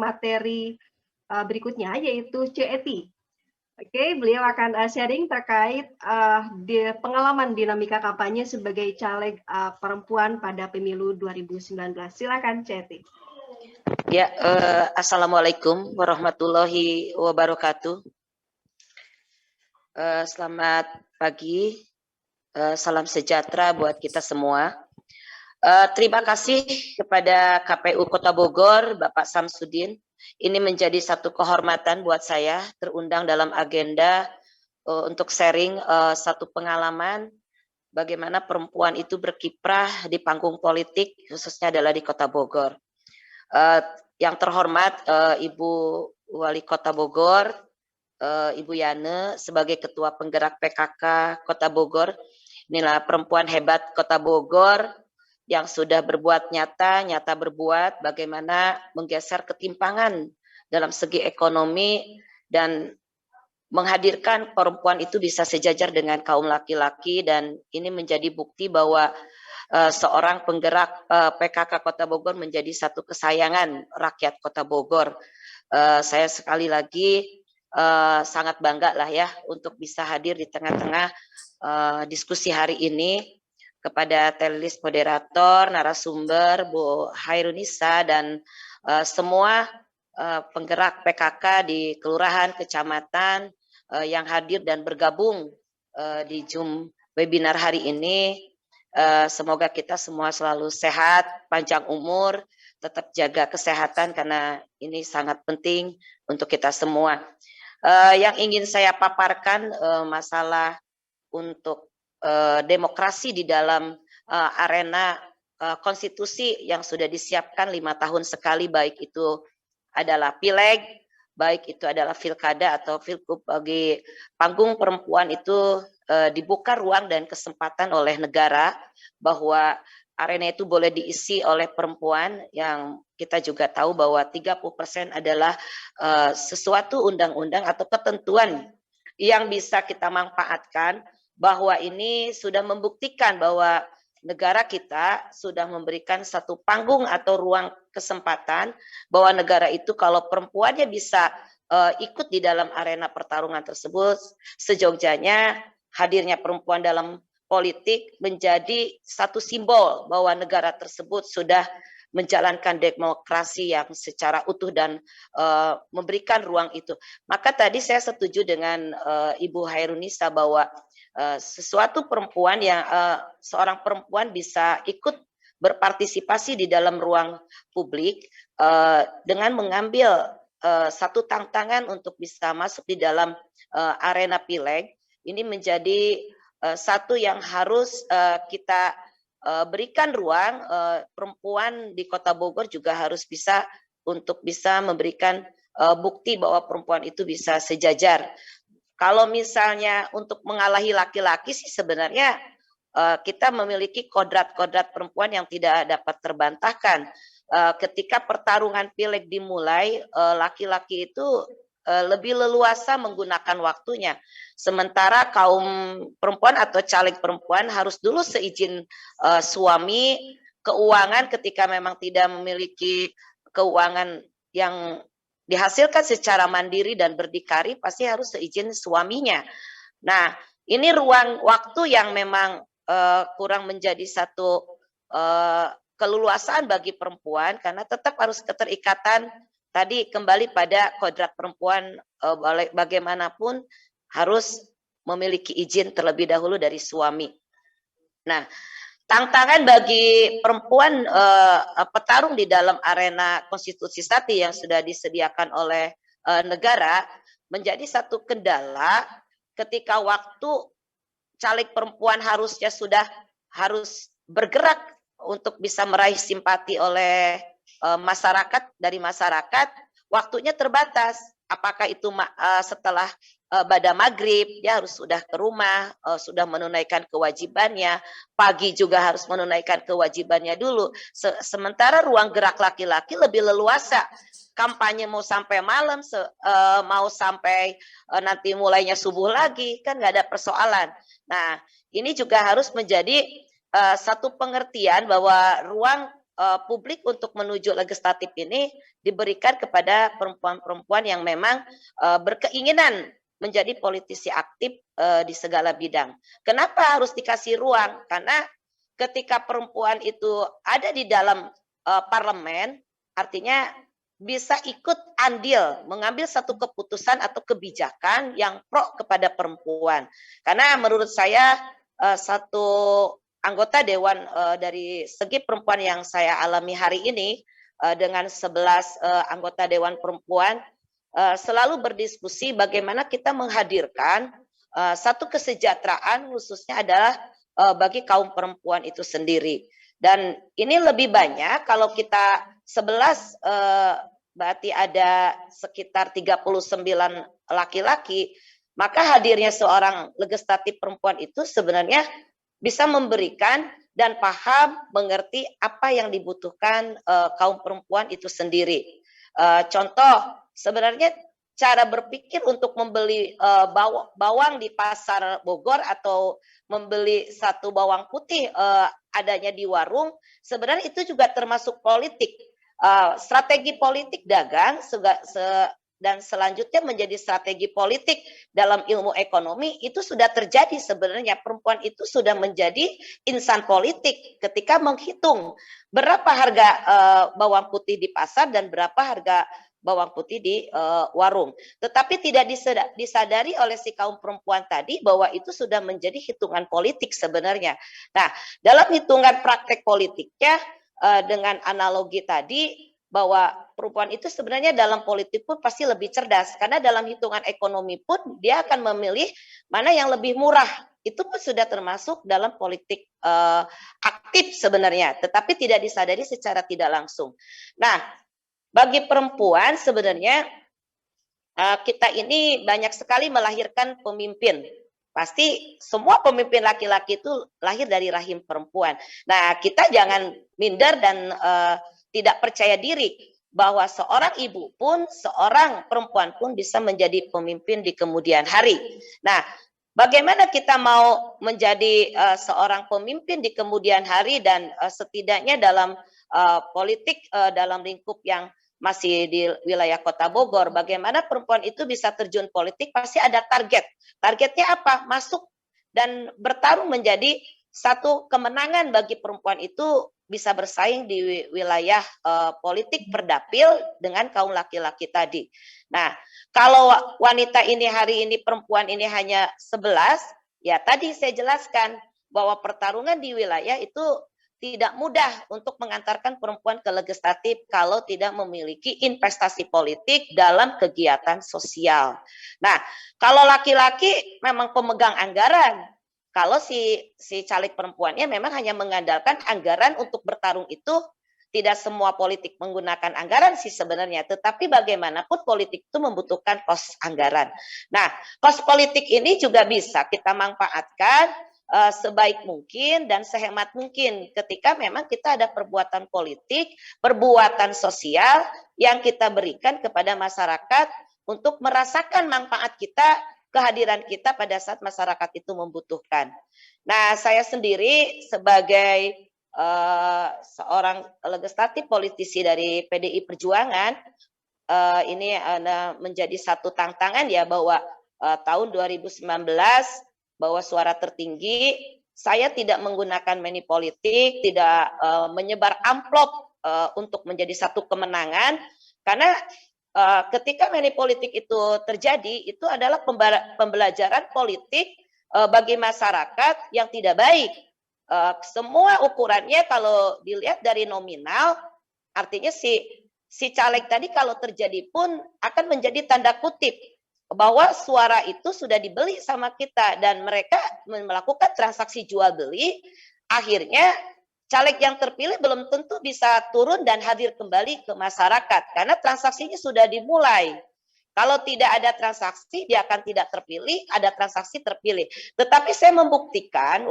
materi berikutnya, yaitu CET. Oke, beliau akan sharing terkait pengalaman dinamika kampanye sebagai caleg perempuan pada pemilu 2019. Silakan, CET. Ya, Assalamualaikum warahmatullahi wabarakatuh. Selamat pagi, salam sejahtera buat kita semua. Terima kasih kepada KPU Kota Bogor, Bapak Samsudin. Ini menjadi satu kehormatan buat saya terundang dalam agenda untuk sharing satu pengalaman bagaimana perempuan itu berkiprah di panggung politik, khususnya adalah di Kota Bogor. Yang terhormat Ibu Wali Kota Bogor, Ibu Yane sebagai Ketua Penggerak PKK Kota Bogor. Inilah perempuan hebat Kota Bogor yang sudah berbuat nyata berbuat bagaimana menggeser ketimpangan dalam segi ekonomi dan menghadirkan perempuan itu bisa sejajar dengan kaum laki-laki, dan ini menjadi bukti bahwa seorang penggerak PKK Kota Bogor menjadi satu kesayangan rakyat Kota Bogor. Saya sekali lagi sangat bangga lah ya untuk bisa hadir di tengah-tengah diskusi hari ini. Kepada telis moderator, narasumber, Bu Hairunisa, dan semua penggerak PKK di kelurahan, kecamatan yang hadir dan bergabung di Zoom webinar hari ini. Semoga kita semua selalu sehat, panjang umur, tetap jaga kesehatan karena ini sangat penting untuk kita semua. Yang ingin saya paparkan masalah untuk demokrasi di dalam arena konstitusi yang sudah disiapkan 5 tahun sekali, baik itu adalah pileg, baik itu adalah pilkada atau pilkup. Bagi panggung perempuan itu dibuka ruang dan kesempatan oleh negara bahwa arena itu boleh diisi oleh perempuan, yang kita juga tahu bahwa 30% adalah sesuatu undang-undang atau ketentuan yang bisa kita manfaatkan, bahwa ini sudah membuktikan bahwa negara kita sudah memberikan satu panggung atau ruang kesempatan bahwa negara itu kalau perempuannya bisa ikut di dalam arena pertarungan tersebut, sejogjanya hadirnya perempuan dalam politik menjadi satu simbol bahwa negara tersebut sudah menjalankan demokrasi yang secara utuh dan memberikan ruang itu. Maka tadi saya setuju dengan Ibu Hairunisa bahwa sesuatu perempuan yang seorang perempuan bisa ikut berpartisipasi di dalam ruang publik dengan mengambil satu tantangan untuk bisa masuk di dalam arena pileg. Ini menjadi satu yang harus kita berikan ruang. Perempuan di Kota Bogor juga harus bisa untuk bisa memberikan bukti bahwa perempuan itu bisa sejajar. Kalau misalnya untuk mengalahi laki-laki sih sebenarnya kita memiliki kodrat-kodrat perempuan yang tidak dapat terbantahkan. Ketika pertarungan pileg dimulai, laki-laki itu lebih leluasa menggunakan waktunya. Sementara kaum perempuan atau caleg perempuan harus dulu seizin suami. Keuangan ketika memang tidak memiliki keuangan yang dihasilkan secara mandiri dan berdikari, pasti harus seizin suaminya. Nah, ini ruang waktu yang memang kurang menjadi satu keleluasaan bagi perempuan, karena tetap harus keterikatan tadi kembali pada kodrat perempuan, bagaimanapun harus memiliki izin terlebih dahulu dari suami. Nah, tantangan bagi perempuan petarung di dalam arena konstitusi tadi yang sudah disediakan oleh negara menjadi satu kendala ketika waktu caleg perempuan harusnya sudah harus bergerak untuk bisa meraih simpati oleh masyarakat, dari masyarakat, waktunya terbatas. Apakah itu setelah pada maghrib dia harus sudah ke rumah, sudah menunaikan kewajibannya, pagi juga harus menunaikan kewajibannya dulu. Sementara ruang gerak laki-laki lebih leluasa, kampanye mau sampai malam, mau sampai nanti mulainya subuh lagi, kan nggak ada persoalan. Nah, ini juga harus menjadi satu pengertian bahwa ruang publik untuk menuju legislatif ini diberikan kepada perempuan-perempuan yang memang berkeinginan menjadi politisi aktif di segala bidang. Kenapa harus dikasih ruang? Karena ketika perempuan itu ada di dalam parlemen, artinya bisa ikut andil mengambil satu keputusan atau kebijakan yang pro kepada perempuan. Karena menurut saya satu anggota dewan dari segi perempuan yang saya alami hari ini dengan 11 anggota dewan perempuan selalu berdiskusi bagaimana kita menghadirkan satu kesejahteraan khususnya adalah bagi kaum perempuan itu sendiri. Dan ini lebih banyak kalau kita 11 berarti ada sekitar 39 laki-laki, maka hadirnya seorang legislatif perempuan itu sebenarnya bisa memberikan dan paham mengerti apa yang dibutuhkan kaum perempuan itu sendiri. Contoh, sebenarnya cara berpikir untuk membeli bawang di pasar Bogor atau membeli satu bawang putih adanya di warung, sebenarnya itu juga termasuk politik. Strategi politik dagang dan selanjutnya menjadi strategi politik dalam ilmu ekonomi itu sudah terjadi sebenarnya. Perempuan itu sudah menjadi insan politik ketika menghitung berapa harga bawang putih di pasar dan berapa harga bawang putih di warung. Tetapi tidak disadari oleh si kaum perempuan tadi bahwa itu sudah menjadi hitungan politik sebenarnya. Nah, dalam hitungan praktek politiknya dengan analogi tadi bahwa perempuan itu sebenarnya dalam politik pun pasti lebih cerdas karena dalam hitungan ekonomi pun dia akan memilih mana yang lebih murah. Itu pun sudah termasuk dalam politik aktif sebenarnya, tetapi tidak disadari secara tidak langsung. Nah, bagi perempuan sebenarnya kita ini banyak sekali melahirkan pemimpin. Pasti semua pemimpin laki-laki itu lahir dari rahim perempuan. Nah, kita jangan minder dan tidak percaya diri bahwa seorang ibu pun, seorang perempuan pun bisa menjadi pemimpin di kemudian hari. Nah, bagaimana kita mau menjadi seorang pemimpin di kemudian hari dan setidaknya dalam politik dalam lingkup yang masih di wilayah Kota Bogor, bagaimana perempuan itu bisa terjun politik pasti ada target. Targetnya apa? Masuk dan bertarung menjadi satu kemenangan bagi perempuan itu bisa bersaing di wilayah politik berdapil dengan kaum laki-laki tadi. Nah, kalau wanita ini hari ini perempuan ini hanya 11, ya tadi saya jelaskan bahwa pertarungan di wilayah itu tidak mudah untuk mengantarkan perempuan ke legislatif kalau tidak memiliki investasi politik dalam kegiatan sosial. Nah, kalau laki-laki memang pemegang anggaran, kalau si caleg perempuannya memang hanya mengandalkan anggaran untuk bertarung itu, tidak semua politik menggunakan anggaran sih sebenarnya, tetapi bagaimanapun politik itu membutuhkan kos anggaran. Nah, kos politik ini juga bisa kita manfaatkan sebaik mungkin dan sehemat mungkin ketika memang kita ada perbuatan politik, perbuatan sosial yang kita berikan kepada masyarakat untuk merasakan manfaat kita, kehadiran kita pada saat masyarakat itu membutuhkan. Nah, saya sendiri sebagai seorang legislatif politisi dari PDI Perjuangan, ini menjadi satu tantangan ya bahwa tahun 2019 bahwa suara tertinggi, saya tidak menggunakan money politik, tidak menyebar amplop untuk menjadi satu kemenangan, karena ketika money politik itu terjadi, itu adalah pembelajaran politik bagi masyarakat yang tidak baik. Semua ukurannya kalau dilihat dari nominal, artinya si caleg tadi kalau terjadi pun akan menjadi tanda kutip bahwa suara itu sudah dibeli sama kita dan mereka melakukan transaksi jual beli, akhirnya caleg yang terpilih belum tentu bisa turun dan hadir kembali ke masyarakat karena transaksinya sudah dimulai. Kalau tidak ada transaksi, dia akan tidak terpilih, ada transaksi terpilih. Tetapi saya membuktikan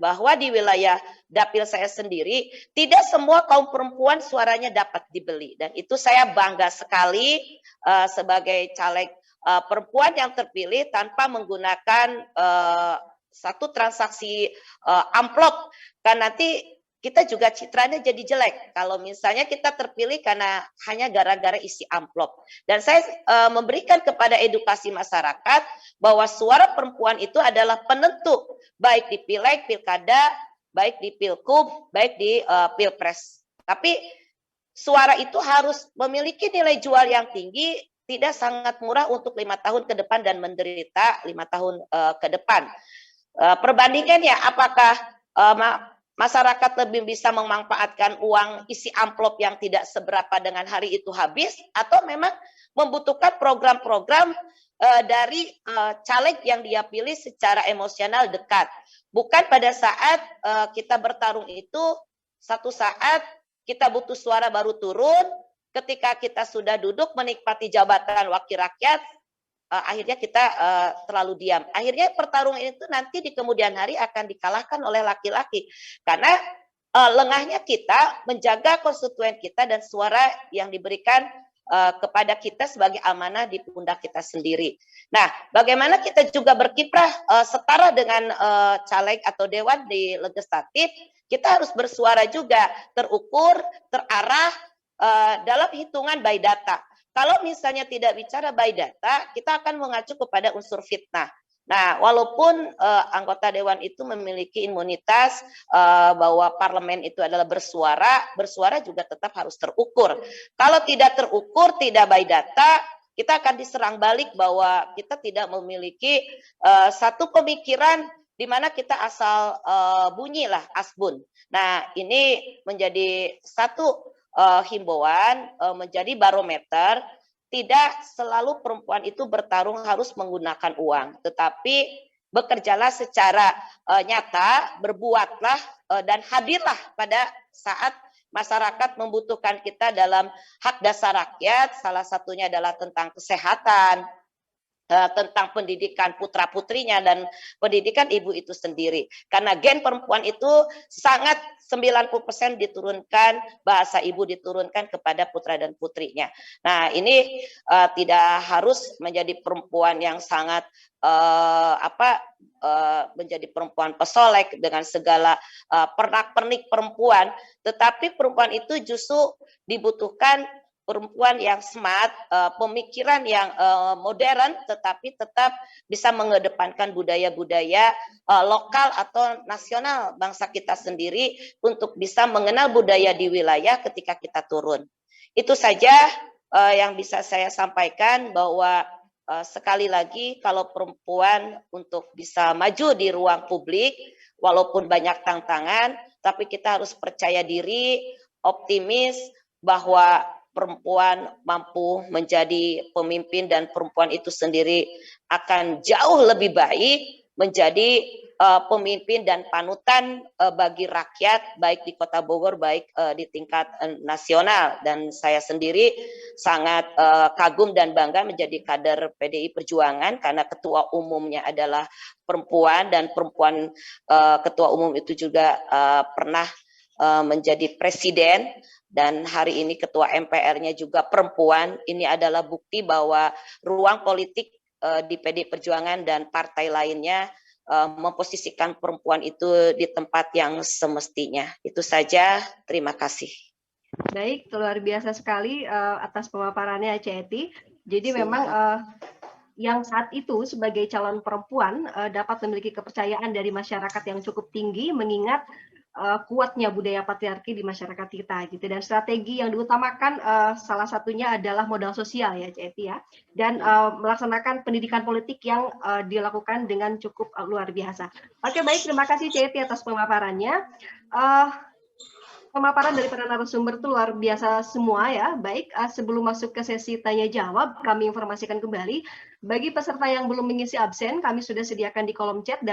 bahwa di wilayah dapil saya sendiri, tidak semua kaum perempuan suaranya dapat dibeli. Dan itu saya bangga sekali sebagai caleg perempuan yang terpilih tanpa menggunakan satu transaksi amplop. Kan nanti kita juga citranya jadi jelek kalau misalnya kita terpilih karena hanya gara-gara isi amplop. Dan saya memberikan kepada edukasi masyarakat bahwa suara perempuan itu adalah penentu, baik di pileg, pilkada, baik di pilkub, baik di pilpres. Tapi suara itu harus memiliki nilai jual yang tinggi, tidak sangat murah untuk 5 tahun ke depan dan menderita 5 tahun ke depan. Perbandingannya, apakah masyarakat lebih bisa memanfaatkan uang isi amplop yang tidak seberapa dengan hari itu habis, atau memang membutuhkan program-program dari caleg yang dia pilih secara emosional dekat. Bukan pada saat kita bertarung itu, satu saat kita butuh suara baru turun, ketika kita sudah duduk menikmati jabatan wakil rakyat, akhirnya kita terlalu diam. Akhirnya pertarungan itu nanti di kemudian hari akan dikalahkan oleh laki-laki. Karena lengahnya kita menjaga konstituen kita dan suara yang diberikan kepada kita sebagai amanah di pundak kita sendiri. Nah, bagaimana kita juga berkiprah setara dengan caleg atau dewan di legislatif, kita harus bersuara juga, terukur, terarah dalam hitungan by data. Kalau misalnya tidak bicara by data, kita akan mengacu kepada unsur fitnah. Nah, walaupun anggota dewan itu memiliki imunitas bahwa parlemen itu adalah bersuara juga tetap harus terukur. Kalau tidak terukur, tidak by data, kita akan diserang balik bahwa kita tidak memiliki satu pemikiran di mana kita asal bunyilah asbun. Nah, ini menjadi satu himbauan, menjadi barometer. Tidak selalu perempuan itu bertarung harus menggunakan uang, tetapi bekerjalah secara nyata, berbuatlah dan hadirlah pada saat masyarakat membutuhkan kita dalam hak dasar rakyat. Salah satunya adalah tentang kesehatan, tentang pendidikan putra-putrinya dan pendidikan ibu itu sendiri. Karena gen perempuan itu sangat 90% diturunkan, bahasa ibu diturunkan kepada putra dan putrinya. Nah, ini tidak harus menjadi perempuan yang sangat menjadi perempuan pesolek dengan segala pernak-pernik perempuan, tetapi perempuan itu justru dibutuhkan perempuan yang smart, pemikiran yang modern, tetapi tetap bisa mengedepankan budaya-budaya lokal atau nasional bangsa kita sendiri untuk bisa mengenal budaya di wilayah ketika kita turun. Itu saja yang bisa saya sampaikan, bahwa sekali lagi kalau perempuan untuk bisa maju di ruang publik, walaupun banyak tantangan, tapi kita harus percaya diri, optimis bahwa perempuan mampu menjadi pemimpin dan perempuan itu sendiri akan jauh lebih baik menjadi pemimpin dan panutan bagi rakyat, baik di Kota Bogor, baik di tingkat nasional. Dan saya sendiri sangat kagum dan bangga menjadi kader PDI Perjuangan karena ketua umumnya adalah perempuan, dan perempuan ketua umum itu juga pernah menjadi presiden. Dan hari ini ketua MPR-nya juga perempuan. Ini adalah bukti bahwa ruang politik di PDI Perjuangan dan partai lainnya memposisikan perempuan itu di tempat yang semestinya. Itu saja, terima kasih. Baik, luar biasa sekali atas pemaparannya Ceti. Jadi memang yang saat itu sebagai calon perempuan dapat memiliki kepercayaan dari masyarakat yang cukup tinggi, mengingat kuatnya budaya patriarki di masyarakat kita gitu. Dan strategi yang diutamakan salah satunya adalah modal sosial ya Ceti ya, dan melaksanakan pendidikan politik yang dilakukan dengan cukup luar biasa. Oke, baik, terima kasih Ceti atas pemaparannya. Pemaparan dari para narasumber itu luar biasa semua ya. Baik, sebelum masuk ke sesi tanya jawab, kami informasikan kembali bagi peserta yang belum mengisi absen, kami sudah sediakan di kolom chat dan